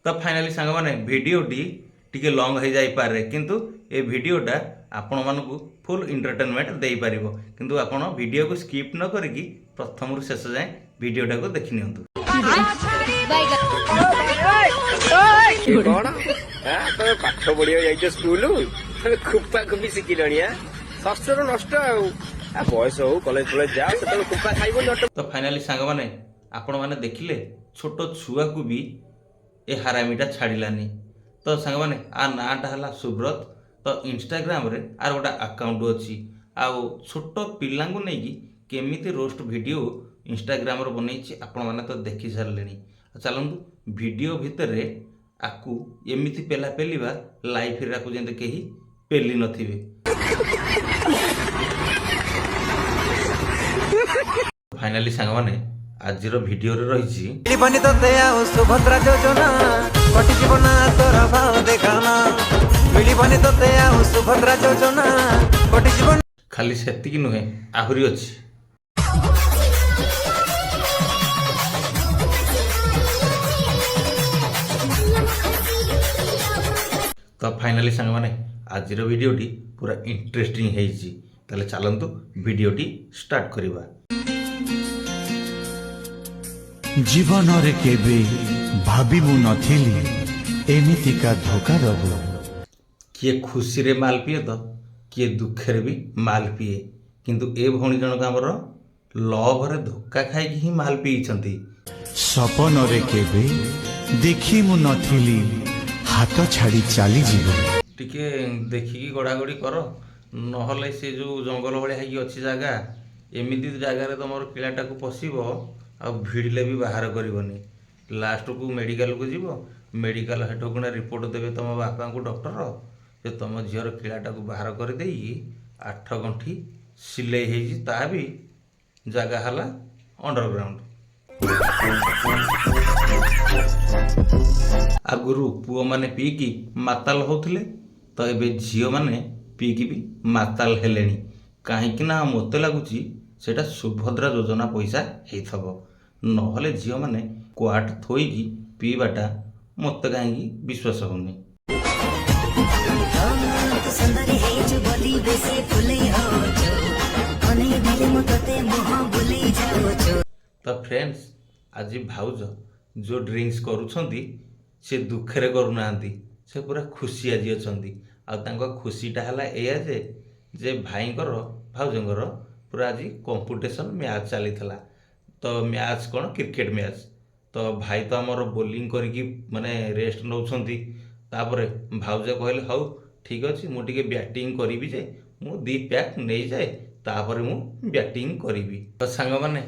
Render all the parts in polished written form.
तो फाइनाली सांग मैंने भिडटी टी लंग हो जापे किंतु ये भिडटा आपण मानक फुल इंटरटेनमेंट दे पार किंतु आपण वीडियो को स्किप न करी प्रथम रु शेष जाए भिडटा को देखि नियंतु। कौन तमे पाठ पढ़िया जाइछ स्कूल खुपा खुपी शिखिलणी षष्ठर नष्ट बयस हो कॉलेज कॉलेज जा से खुपा खाइब। तो फाइनाली सांग मैंने आपण मैंने देखिले छोट छुआ को भी ए हारामीटा छाड़िलानी। तो सांग मैंने आ नाटा है सुब्रत। तो इंस्टाग्राम रे आर गोटा अकाउंट अच्छी आउ छोट पिला नहीं केमिति रोस्ट वीडियो इंस्टाग्राम रे बनई आपण मैंने तो देखी सारे। चलतु वीडियो भितर आकु एमिति पेला पेलिबा लाइफ रे आकु जेंते केही पेली नथिबे। फाइनाली सांग माने आजिर वीडियो रे रहिछि तोते आउ सुभद्रा योजना कटि जीवना तोर भाव देखाना मिलिबनी तोते आउ सुभद्रा योजना कटि जीवन खाली सेतिकी नुहे आहुरी अछि। तो फाइनाली सांग माने आजिर वीडियोटी पूरा इंटरेस्टिंग हेइछि। ताले चलंतु वीडियोटी स्टार्ट करिबा। जीवन रे केबे भाबिबु नथिली एमितिका धोखा दबो। किए खुशी रे माल पिए तो किए दुखे रे भी माल पिए किंतु ए भौणी जनक हमर लव रे धोखा खाई ही माल पीछंती। सपन रे केबे देखि मु नथिली हाथ छाड़ी चली जीव। टिके देखिकी गड़ागड़ी कर नहले से जो जंगल भाई है अच्छी जगह एमती जगार तुम पिलाटा को पशब आ भिड़ले भी बाहर करनी लास्ट को मेडिकल को जीव मेडिकल हेठकुना रिपोर्ट देवे तुम बापा को डॉक्टर जे तुम झीर किलाटा को बाहर कर दे 8 गंठी सिले ता भी जगह है अंडरग्राउंड। आगुरु पुओ माने पीकी माताल होते तो एबे झील माने पीकी भी माताल हेलेनी कहीं मत लगुच सेटा सुभद्रा योजना पैसा होइथबो नहले झील माने क्वाट थोईकी पीवाटा मत कहीं विश्वास होनी। तो फ्रेंड्स आज भाउज जो ड्रिंक्स करुछंती से दुखे रे करूनांती से पूरा खुशी आज अछंती आ खुशीटा है एया जे भाईंकर भाउजंकर पूरा आज कंपटीशन मैच चली तो मैच कौन क्रिकेट मैच तो भाई तो आमर बोलिंग करके माने रेस्ट नौछंती तापरे भाउज कहले हाउ ठीक अच्छे मुझे बैटिंग करी जे मु 2 पैक नहीं जाए तापरे मु बैटिंग करी। तो सांग माने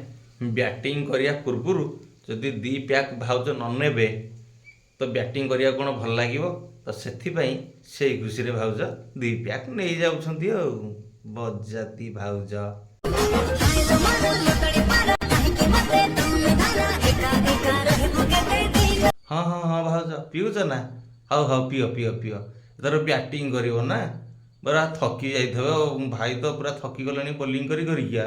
बैटिंग करिया पूर्व जदि 2 पैक भाउज न नेबे तो बैटिंग करिया कौन भल लागिवो तो सेथिपाई से खुशी रे भाउज 2 पैक नहीं जाउछंती आ बजाती भाउज। हाँ हाँ हाँ भाउज पीउछ ना हाउ हाउ पियो पियो पियो एथर बैटिंग करिवो ना बरा थकी जाइथबे भाई तो पूरा थकी गलेनी बोलिंग करी करिया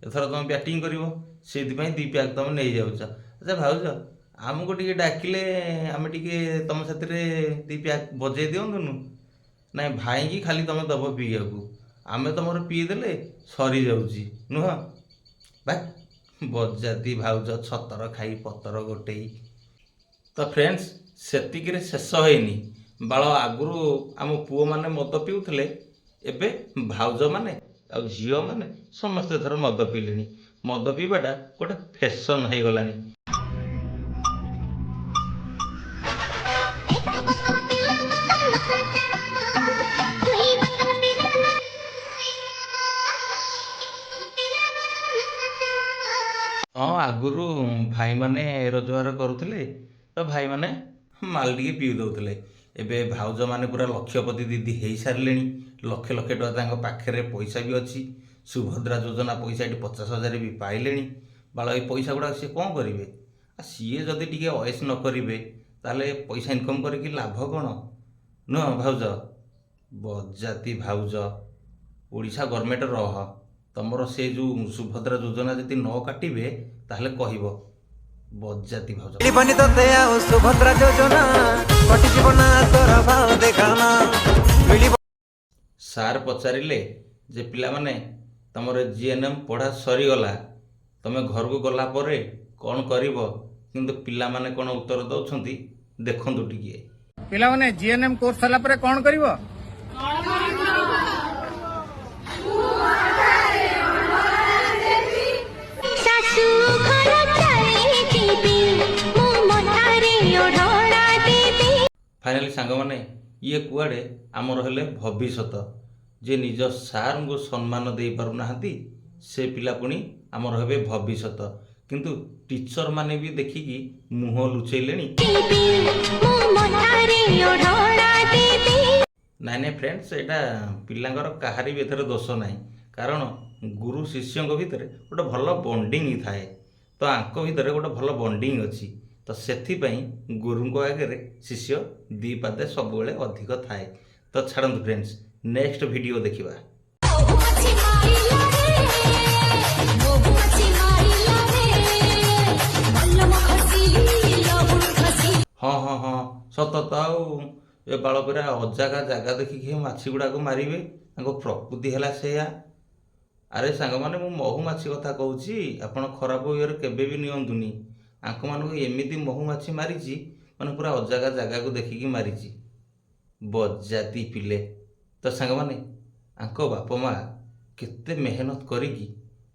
एथर तुम बैटिंग करिवो सेथिपाई 2 पैक तुम नहीं जाउछ। अच्छा भाउज आमको टिके डाकिले आम टिके तुम साथी 2 पैक बजे दिंतुनु ना भाई की खाली तुम दब पीया को आम तुम पीदेले सरी जाऊँगी नुह भाई बजाती भाउज छतर खाई पतर गोटे। तो फ्रेंड्स सेतिक शेष होनी बाल आगुरी आम पुओ मैंने मद पीउले एबे भाउज मैंने आ झील मैंने समस्ते थर मद पीले मद पीवाटा गोटे फैशन हो गलानी। हाँ आगुरु भाई माने रोजगार करुले तो भाई माने माल टी पी दौले एबे भाउज माने पूरा लक्षपति दीदी हो सारे लक्ष लक्ष टका पाखे पैसा भी अच्छी सुभद्रा योजना पैसा ये 50,000 भी पाइले बाल ये पैसा गुड़ा सी कौन करेंगे सीए जदि टी अयस न करेंगे ताले पैसा इनकम करके लाभ कौन नुह भाउज बजाती भाउज ओडिशा गवर्नमेंट रह तुमर से जो सुभद्रा योजना जदि न काटे ताहले कहब ବଜାତି ଭାଉଜ। ମିଳିବନି ତତେ ଆଉ ସୁଭଦ୍ରା ଯୋଜନା କଟିଯିବ ନା ତୋର ଭାଉ ଦେଖାନା ମିଳିବ। ସାର୍ ପଚାରିଲେ ଯେ ପିଲାମାନେ ତମର GNM ପଢ଼ା ସରିଗଲା, ତମେ ଘରକୁ ଗଲା ପରେ କ'ଣ କରିବ? କିନ୍ତୁ ପିଲାମାନେ କ'ଣ ଉତ୍ତର ଦେଉଛନ୍ତି ଦେଖନ୍ତୁ ଟିକେ। ପିଲାମାନେ GNM କୋର୍ସ ସରିଲା ପରେ କ'ଣ କରିବ? ଶାଶୁ ଘର ଚାଲିଯିବି ମୁଁ ମଥାରେ ଓଢ଼ଣା ଦେବି। ଫାଇନାଲି ସାଙ୍ଗମାନେ ଇଏ କୁଆଡ଼େ ଆମର ହେଲେ ଭବିଷ୍ୟତ। ଯେ ନିଜ ସାର୍ଙ୍କୁ ସମ୍ମାନ ଦେଇପାରୁନାହାନ୍ତି ସେ ପିଲା ପୁଣି ଆମର ହେବେ ଭବିଷ୍ୟତ। କିନ୍ତୁ ଟିଚର ମାନେ ବି ଦେଖିକି ମୁହଁ ଲୁଚେଇଲେଣି। ନାଇଁ ନାଇଁ ଫ୍ରେଣ୍ଡସ୍, ଏଇଟା ପିଲାଙ୍କର କାହାରି ବି ଏଥିରେ ଦୋଷ ନାହିଁ। କାରଣ ଗୁରୁ ଶିଷ୍ୟଙ୍କ ଭିତରେ ଗୋଟେ ଭଲ ବଣ୍ଡିଂ ଥାଏ। ତ ଆଙ୍କ ଭିତରେ ଗୋଟେ ଭଲ ବଣ୍ଡିଂ ଅଛି। ତ ସେଥିପାଇଁ ଗୁରୁଙ୍କ ଆଗରେ ଶିଷ୍ୟ ଦି ପାଦେ ସବୁବେଳେ ଅଧିକ ଥାଏ। ତ ଛାଡ଼ନ୍ତୁ ଫ୍ରେଣ୍ଡସ୍, ନେକ୍ସଟ ଭିଡ଼ିଓ ଦେଖିବା। ହଁ ହଁ ହଁ ସତ ତ। ଆଉ ଏ ବାଳକରା ଅଜାଗା ଜାଗା ଦେଖିକି ମାଛି ଗୁଡ଼ାକ ମାରିବେ, ତାଙ୍କ ପ୍ରକୃତି ହେଲା ସେଇଆ। ଆରେ ସାଙ୍ଗମାନେ, ମୁଁ ମହୁମାଛି କଥା କହୁଛି, ଆପଣ ଖରାପ ଇଏରେ କେବେ ବି ନିଅନ୍ତୁନି। ଆଙ୍କମାନଙ୍କୁ ଏମିତି ମହୁମାଛି ମାରିଛି, ମାନେ ପୁରା ଅଜାଗା ଜାଗାକୁ ଦେଖିକି ମାରିଛି। ବଜାତି ପିଲେ। ତ ସାଙ୍ଗମାନେ, ଆଙ୍କ ବାପ ମା କେତେ ମେହନତ କରିକି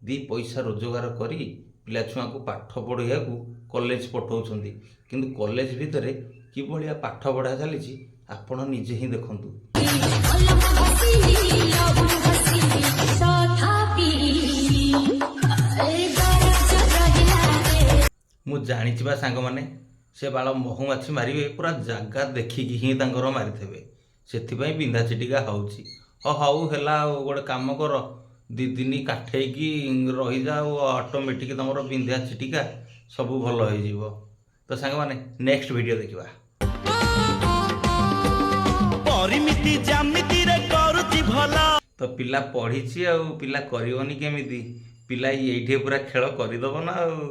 ଦି ପଇସା ରୋଜଗାର କରି ପିଲାଛୁଆଙ୍କୁ ପାଠ ପଢ଼େଇବାକୁ କଲେଜ ପଠାଉଛନ୍ତି। କିନ୍ତୁ କଲେଜ ଭିତରେ କିଭଳିଆ ପାଠ ପଢ଼ା ଚାଲିଛି ଆପଣ ନିଜେ ହିଁ ଦେଖନ୍ତୁ। ମୁଁ ଜାଣିଛି ବା ସାଙ୍ଗମାନେ, ସେ ବାଳ ମହୁମାଛି ମାରିବେ ପୁରା ଜାଗା ଦେଖିକି ହିଁ ତାଙ୍କର ମାରିଥିବେ। ସେଥିପାଇଁ ବିନ୍ଧା ଚିଟିକା ହେଉଛି। ହଉ ହେଲା, ଆଉ ଗୋଟେ କାମ କର, 2 ଦିନ କାଠେଇକି ରହିଯାଅ, ଅଟୋମେଟିକ୍ ତମର ବିନ୍ଧା ଚିଟିକା ସବୁ ଭଲ ହେଇଯିବ। ତ ସାଙ୍ଗମାନେ, ନେକ୍ସଟ ଭିଡ଼ିଓ ଦେଖିବା। ତ ପିଲା ପଢ଼ିଛି ଆଉ ପିଲା କରିବନି କେମିତି? ପିଲା ଏଇଠି ପୁରା ଖେଳ କରିଦବ ନା ଆଉ।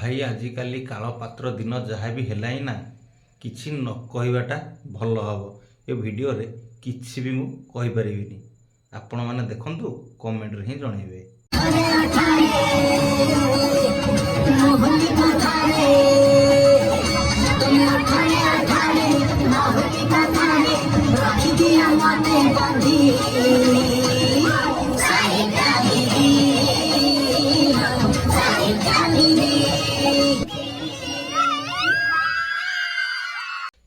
ଭାଇ ଆଜିକାଲି କାଳ ପାତ୍ର ଦିନ ଯାହା ବି ହେଲାଣି ନା, କିଛି ନ କହିବାଟା ଭଲ ହବ। ଏ ଭିଡ଼ିଓରେ କିଛି ବି ମୁଁ କହିପାରିବିନି। ଆପଣମାନେ ଦେଖନ୍ତୁ, କମେଣ୍ଟରେ ହିଁ ଜଣେଇବେ।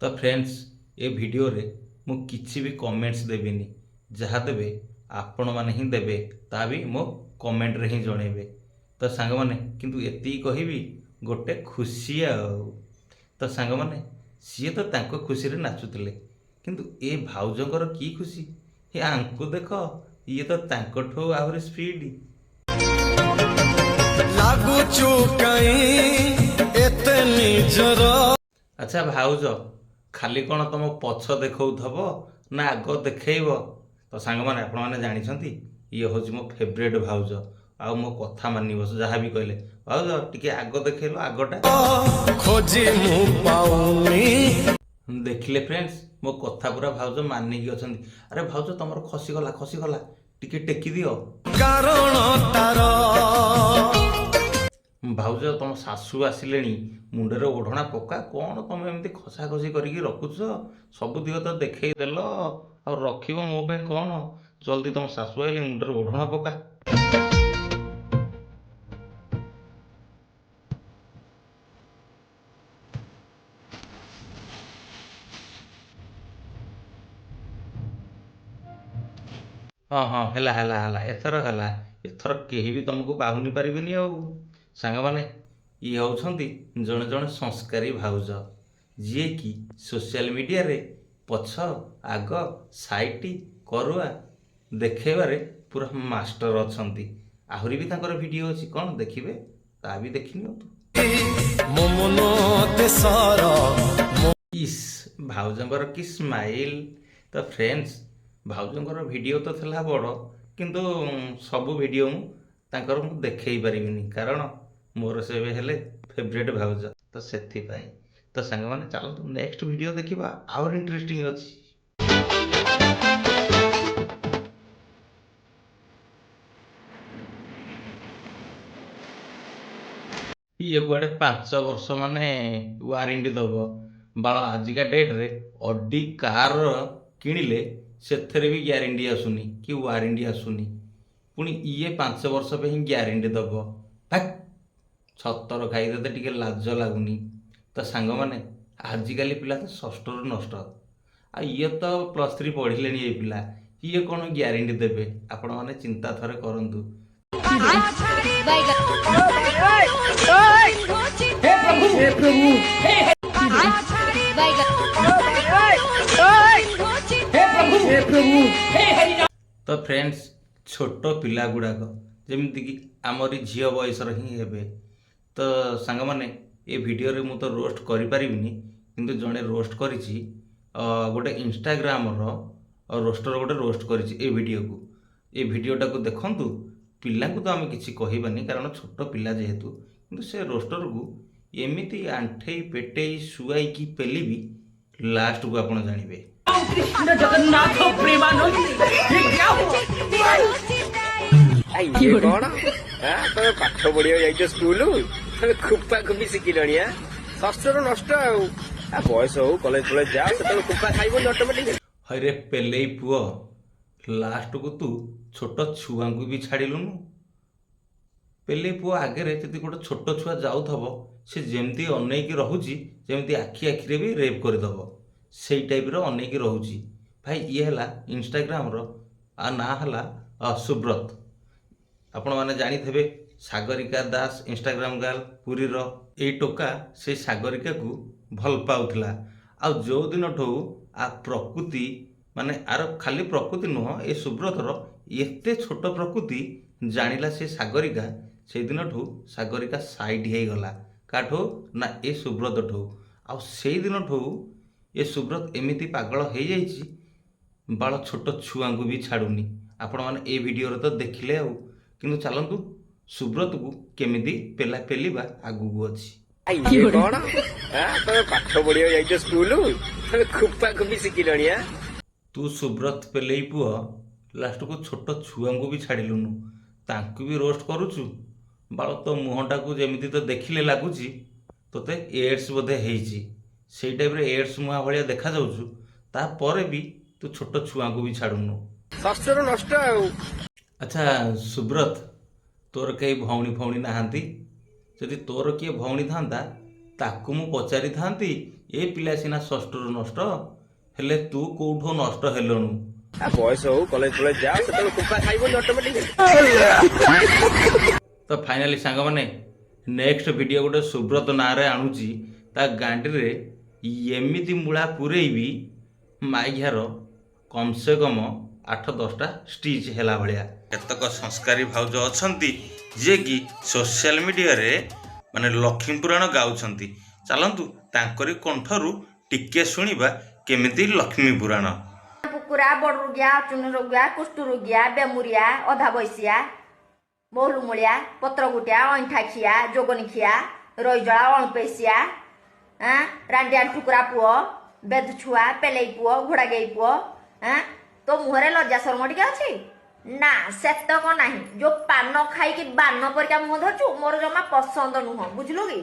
ତ ଫ୍ରେଣ୍ଡସ୍, ଏ ଭିଡ଼ିଓରେ ମୁଁ କିଛି ବି କମେଣ୍ଟସ୍ ଦେବିନି। ଯାହା ଦେବେ ଆପଣମାନେ ହିଁ ଦେବେ, ତା ବି ମୋ କମେଣ୍ଟରେ ହିଁ ଜଣେଇବେ। ତ ସାଙ୍ଗମାନେ, କିନ୍ତୁ ଏତିକି କହିବି, ଗୋଟେ ଖୁସି ଆଉ। ତ ସାଙ୍ଗମାନେ, ସିଏ ତ ତାଙ୍କ ଖୁସିରେ ନାଚୁଥିଲେ, କିନ୍ତୁ ଏ ଭାଉଜଙ୍କର କି ଖୁସି! ଏ ଆଙ୍କୁ ଦେଖ, ଇଏ ତ ତାଙ୍କଠୁ ଆହୁରି ସ୍ପିଡ। ଆଚ୍ଛା ଭାଉଜ, ଖାଲି କ'ଣ ତମ ପଛ ଦେଖଉଥବ ନା ଆଗ ଦେଖେଇବ? ତ ସାଙ୍ଗମାନେ, ଆପଣମାନେ ଜାଣିଛନ୍ତି ଇଏ ହେଉଛି ମୋ ଫେଭରେଟ୍ ଭାଉଜ। ଆଉ ମୋ କଥା ମାନିବ, ଯାହା ବି କହିଲେ। ଭାଉଜ ଟିକେ ଆଗ ଦେଖେଇଲ, ଆଗଟା। ଦେଖିଲେ ଫ୍ରେଣ୍ଡସ୍, ମୋ କଥା ପୁରା ଭାଉଜ ମାନିକି ଅଛନ୍ତି। ଆରେ ଭାଉଜ, ତମର ଖସିଗଲା ଖସିଗଲା, ଟିକେ ଟେକି ଦିଅ। ଭାଉଜ, ତମ ଶାଶୁ ଆସିଲେଣି, ମୁଣ୍ଡରେ ଓଢ଼ଣା ପକା। କ'ଣ ତମେ ଏମିତି ଖସାଖସି କରିକି ରଖୁଛ? ସବୁଦିନ ତ ଦେଖେଇ ଦେଲ, ଆଉ ରଖିବ ମୋ ପାଇଁ କ'ଣ? ଜଲ୍ଦି ତମ ଶାଶୁ ଆଇଲେ, ମୁଣ୍ଡରେ ଓଢ଼ଣା ପକା। ହଁ ହେଲା ହେଲା ହେଲା, ଏଥର ହେଲା। ଏଥର କେହି ବି ତମକୁ ବାହୁନି ପାରିବେନି ଆଉ। ସାଙ୍ଗମାନେ, ଇଏ ହେଉଛନ୍ତି ଜଣେ ଜଣେ ସଂସ୍କାରୀ ଭାଉଜ, ଯିଏକି ସୋସିଆଲ ମିଡ଼ିଆରେ ପଛ ଆଗ ସାଇଟ୍ କରୁଆ ଦେଖେଇବାରେ ପୁରା ମାଷ୍ଟର ଅଛନ୍ତି। ଆହୁରି ବି ତାଙ୍କର ଭିଡ଼ିଓ ଅଛି, କ'ଣ ଦେଖିବେ? ତା ବି ଦେଖିନିଅନ୍ତୁ। ଇସ୍ ଭାଉଜଙ୍କର କି ସ୍ମାଇଲ୍। ତ ଫ୍ରେଣ୍ଡସ୍, ଭାଉଜଙ୍କର ଭିଡ଼ିଓ ତ ଥିଲା ବଡ଼, କିନ୍ତୁ ସବୁ ଭିଡ଼ିଓ ତାଙ୍କର ମୁଁ ଦେଖେଇ ପାରିବିନି, କାରଣ ମୋର ସେ ଏବେ ହେଲେ ଫେଭରେଟ୍ ଭାଉଜ। ତ ସେଥିପାଇଁ ତ ସାଙ୍ଗମାନେ ଚାଲନ୍ତୁ ନେକ୍ସଟ ଭିଡ଼ିଓ ଦେଖିବା, ଆହୁରି ଇଣ୍ଟରେଷ୍ଟିଂ ଅଛି। ଇଏ କୁଆଡ଼େ 5 ବର୍ଷ ମାନେ ୱାରେଣ୍ଟି ଦେବ। ବାଳ ଆଜିକା ଡେଟ୍ରେ ଅଡି କାର୍ କିଣିଲେ ସେଥିରେ ବି ଗ୍ୟାରେଣ୍ଟି ଆସୁନି କି ୱାରେଣ୍ଟି ଆସୁନି, ପୁଣି ଇଏ 5 ବର୍ଷ ପାଇଁ ହିଁ ଗ୍ୟାରେଣ୍ଟି ଦେବ। ଭାକ୍, ଛତର ଖାଇଦେତେ ଟିକେ ଲାଜ ଲାଗୁନି। ତ ସାଙ୍ଗମାନେ, ଆଜିକାଲି ପିଲା ତ ଷଷ୍ଠରୁ ନଷ୍ଟ, ଆଉ ଇଏ ତ +3 ପଢ଼ିଲେଣି ଏ ପିଲା, ଇଏ କ'ଣ ଗ୍ୟାରେଣ୍ଟି ଦେବେ? ଆପଣମାନେ ଚିନ୍ତା ଥରେ କରନ୍ତୁ। ତ ଫ୍ରେଣ୍ଡସ୍, ଛୋଟ ପିଲା ଗୁଡ଼ାକ ଯେମିତିକି ଆମରି ଝିଅ ବୟସର ହିଁ ହେବେ। ତ ସାଙ୍ଗମାନେ, ଏ ଭିଡ଼ିଓରେ ମୁଁ ତ ରୋଷ୍ଟ କରିପାରିବିନି, କିନ୍ତୁ ଜଣେ ରୋଷ୍ଟ କରିଛି, ଗୋଟେ ଇନଷ୍ଟାଗ୍ରାମର ରୋଷ୍ଟର ଗୋଟେ ରୋଷ୍ଟ କରିଛି ଏ ଭିଡ଼ିଓକୁ। ଏ ଭିଡ଼ିଓଟାକୁ ଦେଖନ୍ତୁ। ପିଲାଙ୍କୁ ତ ଆମେ କିଛି କହିବାନି, କାରଣ ଛୋଟ ପିଲା ଯେହେତୁ, କିନ୍ତୁ ସେ ରୋଷ୍ଟରକୁ ଏମିତି ଆଣ୍ଠେଇ ପେଟେଇ ଶୁଆଇକି ପେଲିବି, ଲାଷ୍ଟକୁ ଆପଣ ଜାଣିବେ। ଇଏ କଣ? ତମେ ପାଠ ପଢିବାକୁ ଯାଇଛ ସ୍କୁଲ, ତମେ ଖୁପା ଖୁପି ଶିଖିଲଣି? ଷଷ୍ଠରୁ ନଷ୍ଟ ଆଉ। ବୟସ ହଉ, କଲେଜ ଫଲେଜ ଯାଅ, ସେତେବେଳେ ଖୁପା ଖାଇବନି ଅଟୋମେଟିକ। ହଇରେ ପେଲେଇ ପୁଅ, ଲାଷ୍ଟକୁ ତୁ ଛୋଟ ଛୁଆଙ୍କୁ ବି ଛାଡ଼ିଲୁନୁ। ପେଲେଇ ପୁଅ ଆଗରେ ଯଦି ଗୋଟେ ଛୋଟ ଛୁଆ ଯାଉଥିବ, ସେ ଯେମିତି ଅନେଇକି ରହୁଛି, ଯେମିତି ଆଖିରେ ବି ରେପ୍ କରିଦେବ, ସେଇ ଟାଇପ୍ର ଅନେଇକି ରହୁଛି। ଭାଇ, ଇଏ ହେଲା ଇନଷ୍ଟାଗ୍ରାମର ନାଁ ହେଲା ସୁବ୍ରତ। ଆପଣମାନେ ଜାଣିଥିବେ, ସାଗରିକା ଦାସ ଇନଷ୍ଟାଗ୍ରାମ ଗାର୍ଲ ପୁରୀର। ଏଇ ଟୋକା ସେଇ ସାଗରିକାକୁ ଭଲ ପାଉଥିଲା, ଆଉ ଯେଉଁ ଦିନଠୁ ପ୍ରକୃତି, ମାନେ ଆର ଖାଲି ପ୍ରକୃତି ନୁହଁ, ଏ ସୁବ୍ରତର ଏତେ ଛୋଟ ପ୍ରକୃତି ଜାଣିଲା ସେ ସାଗରିକା, ସେଇଦିନଠୁ ସାଗରିକା ସାଇଡ୍ ହେଇଗଲା। କାଠୁ ନା ଏ ସୁବ୍ରତଠୁ। ଆଉ ସେଇ ଦିନଠୁ ଏ ସୁବ୍ରତ ଏମିତି ପାଗଳ ହେଇଯାଇଛି, ବାଳ ଛୋଟ ଛୁଆଙ୍କୁ ବି ଛାଡ଼ୁନି। ଆପଣମାନେ ଏ ଭିଡ଼ିଓରେ ତ ଦେଖିଲେ ଆଉ, କିନ୍ତୁ ଚାଲନ୍ତୁ ସୁବ୍ରତକୁ କେମିତି ପେଲିବା ଆଗକୁ ଅଛି। ଇଏ କଣ? ତମେ ପାଠ ପଢିବାକୁ ଯାଇଛ ସ୍କୁଲ, ତମେ ଖୁପା ଖୁପି ଶିଖିଲଣି? ତୁ ସୁବ୍ରତ ପେଲେଇ ପୁଅ, ଲାଷ୍ଟକୁ ଛୋଟ ଛୁଆଙ୍କୁ ବି ଛାଡ଼ିଲୁନୁ, ତାଙ୍କୁ ବି ରୋଷ୍ଟ କରୁଛୁ। ବାଳ, ତୋ ମୁହଁଟାକୁ ଯେମିତି ତ ଦେଖିଲେ ଲାଗୁଛି ତୋତେ ଏଡ୍ସ ବୋଧେ ହେଇଛି, ସେଇ ଟାଇପ୍ରେ ଏଡ୍ସ ମୁହଁ ଭଳିଆ ଦେଖାଯାଉଛୁ। ତାପରେ ବି ତୁ ଛୋଟ ଛୁଆଙ୍କୁ ବି ଛାଡ଼ୁନୁ। ଷଷ୍ଠରୁ ନଷ୍ଟ ଆଉ। ଆଚ୍ଛା ସୁବ୍ରତ, ତୋର କେହି ଭଉଣୀ ଫଉଣୀ ନାହାନ୍ତି? ଯଦି ତୋର କିଏ ଭଉଣୀ ଥାନ୍ତା, ତାକୁ ମୁଁ ପଚାରିଥାନ୍ତି, ଏ ପିଲା ସିନା ଷଷ୍ଠରୁ ନଷ୍ଟ, ହେଲେ ତୁ କୋଉଠୁ ନଷ୍ଟ ହେଲୁଣୁ? ବୟସ ହଉ, କଲେଜ ଫଲେଜ ଯାଅ, ସେତେବେଳେ ଖୁପା ଖାଇବନି ଅଟୋମେଟିକ। ତ ଫାଇନାଲି ସାଙ୍ଗମାନେ, ନେକ୍ସଟ ଭିଡ଼ିଓ ଗୋଟେ ସୁବ୍ରତ ନାଁରେ ଆଣୁଛି। ତା ଗାଣ୍ଡିରେ ଏମିତି ମୂଳା ପୂରେଇବି, ମାଇଘାର କମସେ କମ 8-10ଟା ଷ୍ଟିଚ୍ ହେଲା ଭଳିଆ। କେତେକ ସଂସ୍କାରୀ ଭାଉଜ ଅଛନ୍ତି ଯିଏକି ସୋସିଆଲ ମିଡ଼ିଆରେ ମାନେ ଲକ୍ଷ୍ମୀ ପୁରାଣ ଗାଉଛନ୍ତି। ଚାଲନ୍ତୁ ତାଙ୍କରି କଣ୍ଠରୁ ଟିକେ ଶୁଣିବା କେମିତି ଲକ୍ଷ୍ମୀ ପୁରାଣ। କୁକୁରା, ବଡ଼ ରୋଗିଆ, ଅଚୁନ ରୋଗିଆ, କୁଷ୍ଠ ରୋଗିଆ, ବେମୁରିଆ, ଅଧା ବୟସିଆ, ବହୁଲୁମୁଳିଆ, ପତ୍ରଗୁଟିଆ, ଅଇଁଠାଖିଆ, ଯୋଗନିଖିଆ, ରଇଜଳା, ଅଣପେସିଆ, ରାଣ୍ଡିଆ ଠୁକୁରା ପୁଅ, ବେଧଛୁଆ, ପେଲେଇ ପୁଅ, ଘୋଡ଼ାଗେଇ ପୁଅ, ତୋ ମୁହଁରେ ଲଜ୍ଜା ଶରମ ଟିକେ ଅଛି ନା? ସେତକ ନାହିଁ। ଯୋଉ ପାନ ଖାଇକି ବାନ ପରିକା ମୁହଁ ଧରୁଛୁ, ମୋର ଜମା ପସନ୍ଦ ନୁହଁ, ବୁଝିଲୁ କି?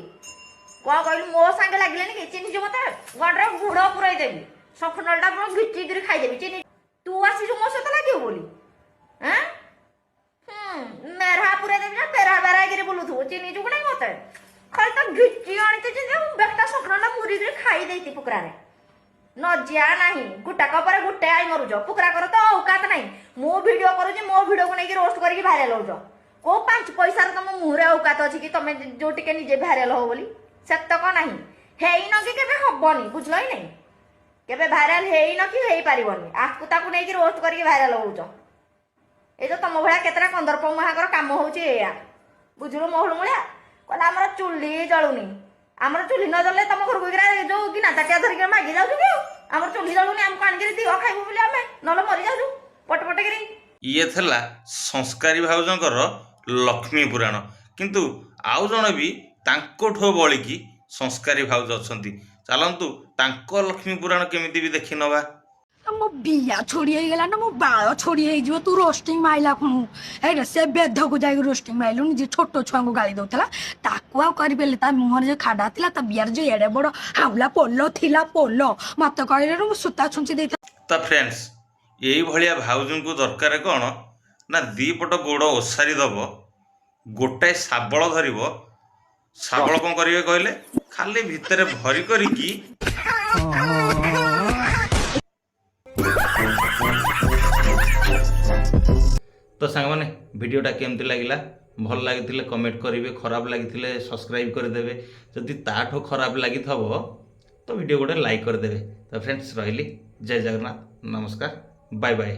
କ'ଣ କହିଲୁ? ମୋ ସାଙ୍ଗେ ଲାଗିଲେନି କି? ଚିହ୍ନିଛୁ ମତେ? ଗଣ୍ଡରେ ଗୁଡ଼ ପୁରେଇ ଦେବି, ସଖନଲଟା ପୁରା ଘିଚିକିରି ଖାଇଦେବି। ଚିହ୍ନି ତୁ ଆସିଛୁ ମୋ ସହିତ ଲାଗିବୁ ବୋଲି? ମେରା ପୁରେଇ ଦେବି ନା ବେରା ବେରାଇକିରି ବୁଲୁଥିବୁ। ଚିହ୍ନିଛୁ କି ନାହିଁ ମତେ? ଖାଲି ତ ଘିଚି ଆଣିତେ ବେଟା ସଖନଲଟା ମୁରିକିରି ଖାଇ ଦେଇଛି ପୁକରାରେ। ନଜିଆ ନାହିଁ, ଗୋଟାକ ପରେ ଗୋଟେ ଆଇ ମରୁଛ। ପୁକରାକର ତ ଔକାତ ନାହିଁ। ମୁଁ ଭିଡ଼ିଓ କରୁଛି, ମୋ ଭିଡ଼ିଓକୁ ନେଇକି ରୋଷ୍ଟ କରିକି ଭାଇରାଲ ହଉଛ। କୋଉ 5 ପଇସାରେ ତମ ମୁହଁରେ ଔକାତ ଅଛି କି ତମେ ଯୋଉ ଟିକେ ନିଜେ ଭାଇରାଲ ହବ ବୋଲି? ସେତକ ନାହିଁ। ହେଇନ କି କେବେ ହବନି, ବୁଝିଲ କି ନାହିଁ? କେବେ ଭାଇରାଲ ହେଇନ କି ହେଇପାରିବନି। ଆକୁ ତାକୁ ନେଇକି ରୋଷ୍ଟ କରିକି ଭାଇରାଲ ହଉଛ। ଏଇ ତ ତମ ଭଳିଆ କେତେଟା କନ୍ଦର୍ପ ମୁହାଙ୍କର କାମ ହଉଛି ଏଇଆ, ବୁଝିଲୁ? ମହୁଲ ମୁଳିଆ କହିଲା ଆମର ଚୁଲି ଜଳୁନି, ଆମର ଚୁଲି ନ ଜଳିଲେ ତମ ଘରକୁ ଯୋଉ ଗିନା ଚାଟିଆ ଧରିକି ମାଗି ଯାଉଛୁ କି ଆମର ଚୁଲି ଜଳୁନି ଆମକୁ ଆଣିକିରି ଦିଅ ଖାଇବୁ ବୋଲି ଆମେ ନହେଲେ ମରି ଯାଉଛୁ ପଟ ପଟକିରି। ଇଏ ଥିଲା ସଂସ୍କାରୀ ଭାଉଜଙ୍କର ଲକ୍ଷ୍ମୀ ପୁରାଣ। କିନ୍ତୁ ଆଉ ଜଣେ ବି ତାଙ୍କଠୁ ବଳିକି ସଂସ୍କାରୀ ଭାଉଜ ଅଛନ୍ତି। ଚାଲନ୍ତୁ ତାଙ୍କ ଲକ୍ଷ୍ମୀ ପୁରାଣ କେମିତି ବି ଦେଖି ନବା। ମୋ ବିଆ ଛୋଡ଼ି ହେଇଗଲା ନା ମୋ ବାଳ ଛୋଡ଼ି ହେଇଯିବ ତୁ ରୋଷ୍ଟିଂ ମାଇଲା ଖୁଣୁ। ଏଇଟା ସେ ବେଧକୁ ଯାଇକି ରୋଷ୍ଟିଂ ମାଇଲୁନି ଯିଏ ଛୋଟ ଛୁଆଙ୍କୁ ଗାଳି ଦଉଥିଲା ତାକୁ ଆଉ କରିପାରିଲେ ତା ମୁହଁରେ ଯୋଉ ଖାଡା ଥିଲା ତା ବିଆରେ ଯୋଉ ଏଡେ ବଡ ହାଉଲା ପୋଲ ଥିଲା ପୋଲ ମତେ କହିଲେ ମୁଁ ସୂତା ଛୁଞ୍ଚି ଦେଇଥିଲି। ତ ଫ୍ରେଣ୍ଡସ୍ ଏଇଭଳିଆ ଭାଉଜଙ୍କୁ ଦରକାର କ'ଣ ନା ଦିପଟ ଗୋଡ଼ ଓସାରି ଦବ, ଗୋଟାଏ ଶାବଳ ଧରିବ। ଶାବଳ କ'ଣ କରିବେ କହିଲେ? ଖାଲି ଭିତରେ ଭରି କରିକି ତ ସାଙ୍ଗମାନେ ଭିଡ଼ିଓଟା କେମିତି ଲାଗିଲା? ଭଲ ଲାଗିଥିଲେ କମେଣ୍ଟ କରିବେ, ଖରାପ ଲାଗିଥିଲେ ସବସ୍କ୍ରାଇବ୍ କରିଦେବେ। ଯଦି ତାଠୁ ଖରାପ ଲାଗିଥିବ ତ ଭିଡ଼ିଓ ଗୋଟେ ଲାଇକ୍ କରିଦେବେ। ତ ଫ୍ରେଣ୍ଡସ୍ ରହିଲି, ଜୟ ଜଗନ୍ନାଥ, ନମସ୍କାର, ବାଏ ବାଏ।